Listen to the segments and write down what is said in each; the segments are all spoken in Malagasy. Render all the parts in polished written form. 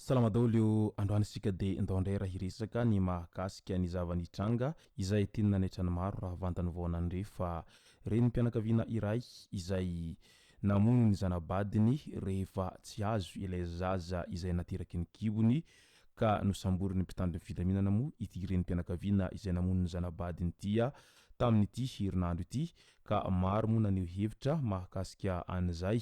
Salama daoly androany sika de ndondray raha hiresaka ny mahakasika ny zavanitranga izay teny nanaitra ny maro raha vantany voanandre fa reny mpianakaviana iray izay namono ny zanabadiny rehefa tsy azo ilay zaza izay nateraky ny kibony ka nosamboriny mpitandro ny filaminana moa ity reny mpianakaviana izay namono ny zanabadiny tia tamin'ity herinandro ity ka maro moa naneho hevitra mahakasika an'izay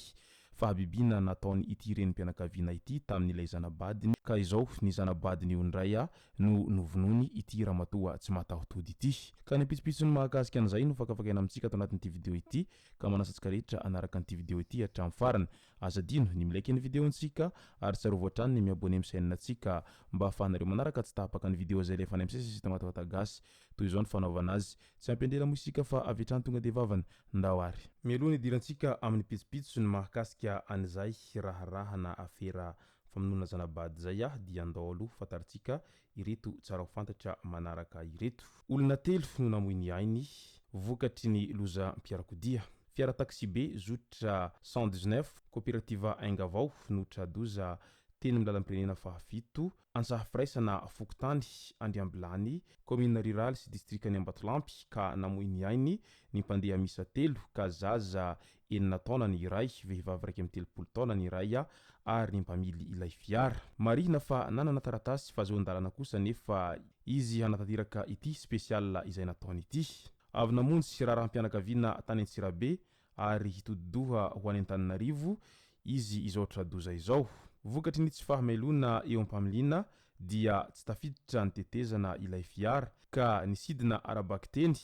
fahabibina nataony ity reny mpianakaviana ity tamin'ilay zanabadiny ka izao ny zanabadiny io ndray no novonony ity ramatoa tsy matahotody ity ka ny pitsopitsony mahakasika an'izay no fakafakaina amintsika ato anatin'ity video ity ka manasantsika rehetra anaraka an'ity video ity hatramin'ny farany azadino ny milaiky ny videontsika ary tsarovy hatrany ny miabone amin'ny chaîne-ntsika mba ahafahanareo manaraka tsy tahapaka ny video zay lefa any amin'ny sesy tamatatagasy toy izao ny fanaovana azy tsy ampendela moa isika fa avy hatrany tonga de vavany ndahoary mialoha ny idirantsika amin'ny pitsopitsony mahakasika an'izay raharaha na afera famonona zanabady zay dia andalo fantaritsika ireto tsara ho fantatra manaraka ireto olona telo no namoy ny ainy vokatry ny loza mpiarakodia fiara taxi be zotra 119 coopérative Aingavao notra doza teny milalam-pirenena fahafito ansaha firaisana Fokotany Andriambilany commune rurale sy districtany Ambatolampy ka namoy ny ainy ny mpandeha misa telo ka zaza enina taona ny iray vehivavy raiky amin'ny 30 taona ny iray ary ny mpamily ilay fiara marihina fa nanana taratasy fa zao-ndalana kosa nefa izy hanatanteraka ity spesiala izay nataony ity avy namonjy raharaham-pianakaviana tany Antsirabe ary hitodidoha ho any Antananarivo izy izao tradoza izao vokatry ny tsy fahamelona eo am-pamiliana dia tsy tafiditra ny tetezana ilay fiara ka nisidina arabaky-teny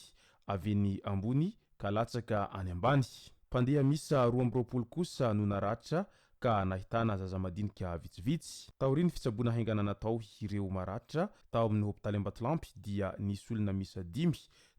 avy eny ambony ka latsaka any ambany mpandeha misa 12 kosa no naratra ka nahitana zaza madinika vitsivitsy taoriny fitsaboana haingana natao ireo maratra tao amin'ny hopitaly Ambatolampy dia nisy olona misa 5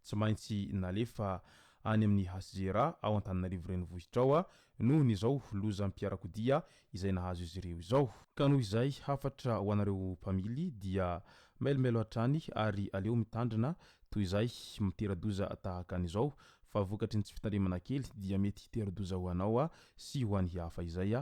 tsy maintsy nalefa any amin'ny Hasjera ao Antananarivo renivohitra ao noho n'izao loza mpiarakodia izay nahazo izy ireo izao ka noho izay hafatra ho anareo mpamily dia mailomelo hatrany ary aleo mitandrina toy izay miteradoza tahaka an'izao fa vokatry ny tsy fitandremana kely dia mety hiteradoza ho anao sy ho an'ny hafa izay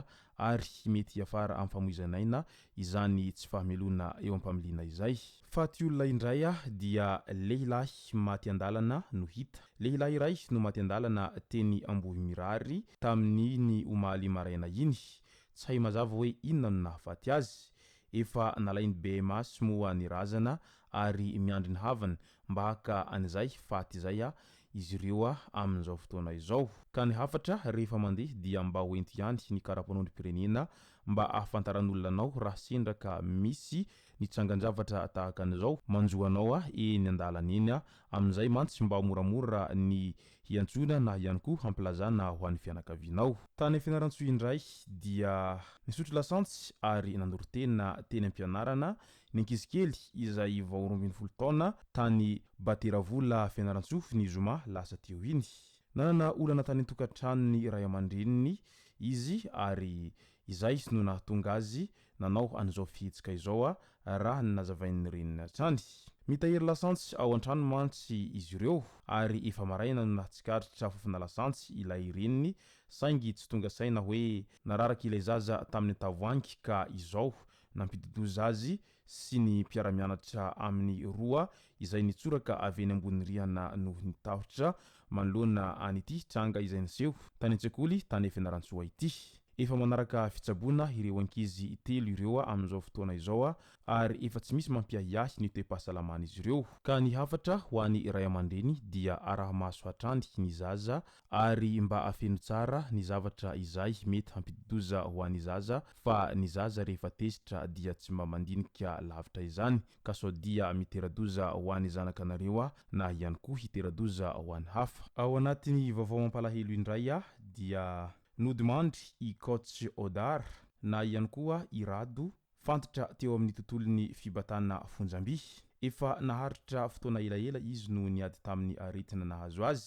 ary mety afara amin'ny famoizanaina izany tsy fahamelona eo am-pamiliana izay fa ty olona indray dia lehilahy maty andalana no hita lehilahy iray no maty andalana teny Ambohimirary tamin'ny omaly maraina iny tsy hay mazava hoe inona no nahafaty azy efa nalainy BMS moa ny razana ary miandry ny havana mba haka an'izay faty izay izy ireo amin'izao fotoana izao ka ny hafatra rehefa mandeha dia mba hoenty ihany ny karapanondrom-pirenena mba ahafantaran'olona anao raha sendraka misy ny trangan-javatra tahaka an'izao manjoanao eny andalana eny amin'izay mantsy mba moramora ny hiantsona na ihany koa hampilazana ho an'ny fianakavianao tany Fianarantsoa indray dia nisotro lasantsy ary nandoro-tena teny am-pianarana ny ankizikely izay vao 12 taona tany Bateravola Fianarantsoa ny zoma lasa teo iny nanana olana tany tokantranony ray aman-dreniny izy ary izay no nahatonga azy nanao an'izao fihetsika izao raha ny nazavain'ny reniny hatrany mitahiry lasantsy ao an-trano mantsy izy ireo ary efa maraina no nahatsikaritra fofona lasantsy ilay reniny saingy tsy tonga saina hoe nararaka ilay zaza tamin'ny tavoangy ka izao nampidodoza azy sy ny mpiara-mianatra amin'ny roa izay nitsoraka avy eny ambony rihana no nitahotra manoloana an'ity tranga izay niseho tany an-tsekoly tany Fianarantsoa ity efa manaraka fitsaboana ireo ankizy telo ireo amin'izao fotoana izao ary efa tsy misy mampiahiahy ny toe-pahasalamana izy ireo ka ny hafatra ho an'ny ray aman-dreny dia araha-maso hatrany ny zaza ary mba afeno tsara ny zavatra izay mety hampidodoza ho an'ny zaza fa ny zaza rehefa tezitra dia tsy mba mandinika lavitra izany ka sao dia miteradoza ho an'ny zanakanareo na ihany koa hiteradoza ho an'ny hafa ao anatin'ny vaovao mampalahelo indray dia nodimandry i coach Odar na ihany koa i Rado fantatra teo amin'ny tontolon'ny fibatana fonjam-by. Efa naharitra fotoana elaela izy no niady tamin'ny aretina nahazo azy,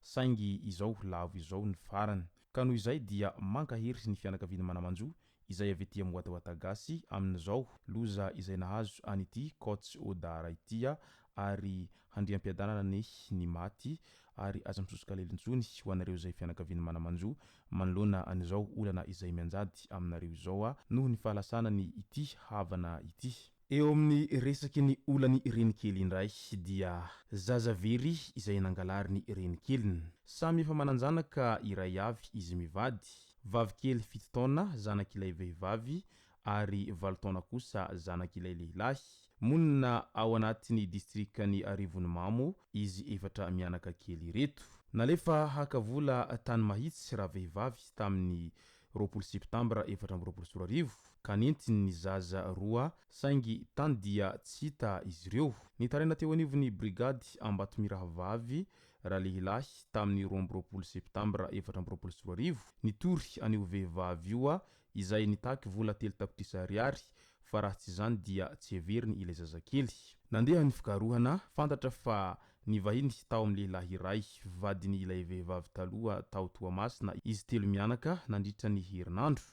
saingy izao lavo izao ny farany. Ka noho izay dia mankahery ny fianakaviana manamanjo izay avy ety amin'ny Ouattouatta gasy amin'izao loza izay nahazo an'ity coach Odara itya ary handriam-piadanana ny maty ary aza misosoka lelontsony ho anareo izay fianakaviana manamanjo manoloana an'izao olana izay mianjady aminareo izao noho ny fahalasana ny ity havana ity. Eo amin'ny resaky ny olany renikely indray dia zazavery izay nangalary ny renikeliny. Samy efa mananjanaka iray avy izy mivady. Vavikely 7 taona zanak'ilay vehivavy ary 7 taona kosa zanak'ilay lehilahy. Monina ao anatin'ny distrikany Arivonimamo izy efatra mianaka kely ireto. Nalefa hakavola tany mahitsy raha vehivavy tamin'ny 20 septambra 2024 ka nentiny ny zaza roa saingy tany dia tsy hita izy ireo. Nitaraina teo anivon'ny brigady Ambatomirahavavy raha lehilahy tamin'ny 20 septambra 2024 nitory anio vehivavy io izay nitaky vola 3 tapitrisa ariary fa raha tsy izany dia tsy heveriny ilay zazakely. Nandeha ny fikarohana fantatra fa ny vahiny tao amin'ny lehilahy iray vadiny ilay vehivavy taloha tao Toamasina izy 3 mianaka nandritra ny herinandro.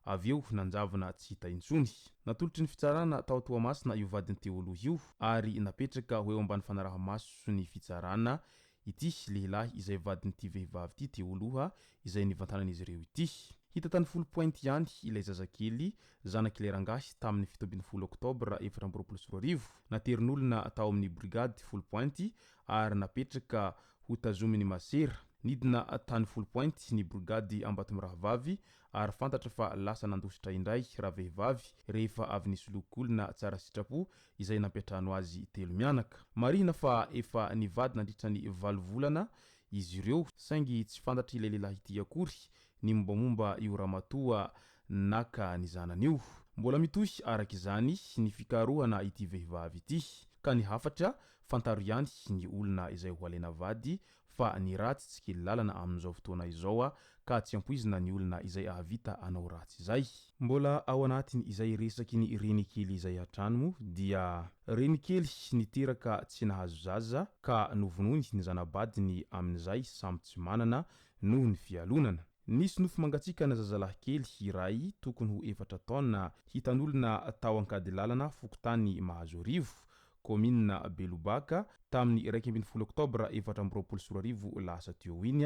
Avy eo nanjavana tsy hita intsony. Natolotry ny fitsarana tao Toamasina io vadiny teo aloha io ary napetraka ho eo ambany fanaraha-maso ny fitsarana ity lehilahy izay vadin'ity vehivavy ity teo aloha izay nivantanan'izy ireo ity. Hita tany 10 pointy ihany ilay zazakely zanak'ilay rangahy tamin'ny 17 oktobra 2024 naterin'olona tao amin'ny brigady 10 pointy ary napetraka ho tazominy masera. Nidina tany 10 pointy ny brigady Ambatomirahavavy ary fantatra fa lasa nandositra indray raha vehivavy rehefa avy nisolokolona tsara sitrapo izay nampiatrano azy 3 mianaka. Marina fa efa nivady nandritra ny 8 volana izy ireo saingy tsy fantatra ilay lehilahy ity akory ny mombamomba io ramatoa naka ny zanan'io. Mbola mitohy arak'izany ny fikarohana ity vehivavy ity ka ny hafatra fantaro ihany ny olona izay ho alena vady fa ny ratsy tsy kely lalana amin'izao fotoana izao ka tsy ampoizina ny olona izay ahavita anao ratsy izay. Mbola ao anatiny izay resaky ny renikely izay atrano dia renikely niteraka tsy nahazo zaza ka novonoiny ny zanabadiny amin'izay samy tsy manana noho ny fialonana. Nisy nofo mangatsika na zazalahy kely iray tokony ho 4 taona hitan'olona tao ankady lalana Fokotany Mahazorivo komina Belobaka tamin'ny 12 oktobra 2024 lasa teo iny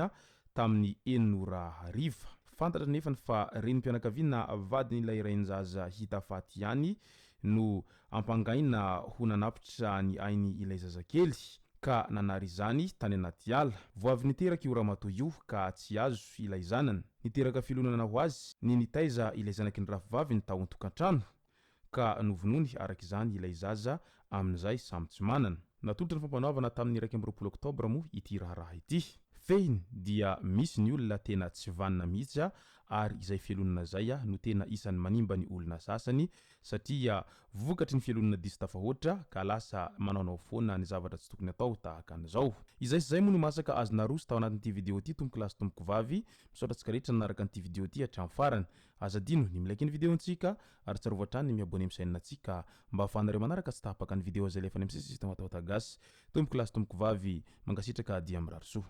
tamin'ny 4:00. Fantatra nefa fa renim-pianakaviana vadin'ilay rain-jaza hita faty ihany no ampangaina ho nanapitra ny ainy ilay zazakely ka nanary izany tany anaty ala. Voavy niteraka io ramatoa io ka tsy azo ilay zanany. Niteraka filonana ho azy ny nitaiza ilay zanaky ny rafivavy ny tao an-tokantrano ka novonoiny arak'izany ilay zaza amin'izay samy tsy manana. Natolotra ny fampanaovana tamin'ny 12 oktobra moa ity raharaha ity. Fehiny dia misy ny olona tena tsy vanina mihitsy ary izay fialonana zay no tena isan'ny manimba ny olona sasany satria vokatry ny fialonana diso tafahoatra ka lasa manaonao foana ny zavatra tsy tokony atao tahaka an'izao. Izay sy zay moa no masaka azona roso tao anatin'ity vidéo ity tomboky lasy tomboky vavy misaotra antsika rehetra nanaraka an'ity vidéo ity hatramin'ny farany. Azadino ny milaiky ny vidéontsika ary tsarovatra hatrany ny miabone amin'ny chaîne-natsika mba ahafahanareo manaraka tsy tahapaka ny vidéo zay lefa ny amin'ny système Ouattouatta gasy. Tomboky lasy tomboky vavy mangasitraka dia mirary soa.